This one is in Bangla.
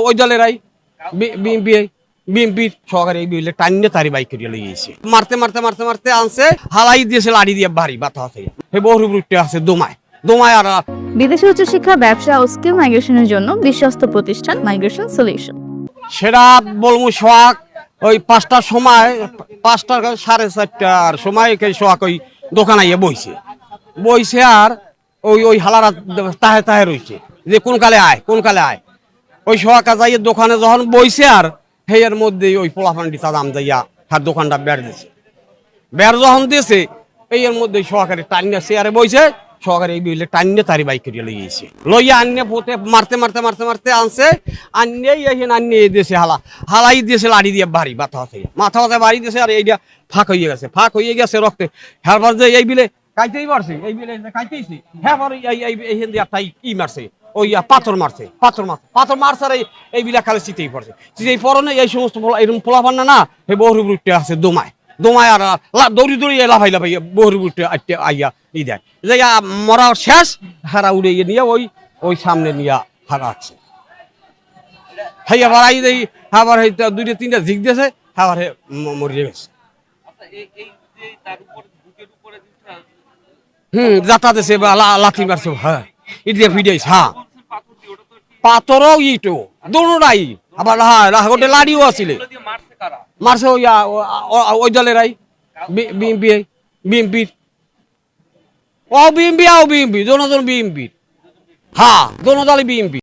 ওই দলেরাই বিএনপি বিএনপির সহকারী এই বিলে টাইনে তারি বাইক করিয়ে লিয়েছে মারতে মারতে মারতে মারতে আনছে হালাই দিয়েছে লাড়ি দিয়ে বাড়ি বাতা হতে এই বহুরূপে আছে দোমায় দোমায় আর বিদেশি উচ্চশিক্ষা ব্যবসা ও স্কিল মাইগ্রেশনের জন্য বিশ্বস্ত প্রতিষ্ঠান মাইগ্রেশন সলিউশন। সেটা বলবো সোহাগ ওই 5টার সময় 5টা 4:30টার সময় সোহাগ ওই দোকান আইয়ে বইছে আর ওই হালারা তাহে তাহে রয়েছে যে কোন কালে আয় ওই সোহাগ যাইয়ে দোকানে যখন বইছে আর হেয়ার মধ্যে ওই পোলাফান্ডি দাম যাইয়া হার দোকানটা বের যখন দিয়েছে এর মধ্যে সহকারী টান্নে চেয়ারে বইছে সহকারী এই বিলে টান্নে তারি বাইক করিয়ে লইয়েছে লইয়া আন্নে পোতে মারতে মারতে মারতে মারতে আনছে আন্নেই আন্নে দিয়েছে হালাই দিয়েছে লাড়ি দিয়ে বাড়ি মাথা বাড়ি দিয়েছে আর এইটা ফাঁক হয়ে গেছে রক্তে হ্যাঁ যে এই বিলে কাইতেই মারছে এই বিলে কাইতেইছে হ্যাঁ এই তাই কি মারছে ওই পাথর মারছে আর এই বিলা খালে চিতেই পড়ছে চিতেই পড়নে এই সমস্ত এরকম পোলাপান না এই বহুরূপে আছে দোমায় আর দৌড়ি লাফাই বহুরূপে আইয়া ই দেয় যে মরা শেষ হারা উড়ে নিয়ে ওই সামনে নিয়ে হারাচ্ছে হ্যাঁ আবার আই দেই আবার 2-3টা ঝিক দিয়েছে আবার মরিয়ে গেছে যাতা দিয়েছে লাথি মারছে হ্যাঁ ইডিয়ে ফিডিয়েছে হ্যাঁ পাথরও ইটো দোনোটাই আবার গোটে লাড়িও আসলে মারছে ওই দলেরাই বিএনপির বিএনপি দোনো বিএনপির হ্যাঁ দোনো দলে বিএনপি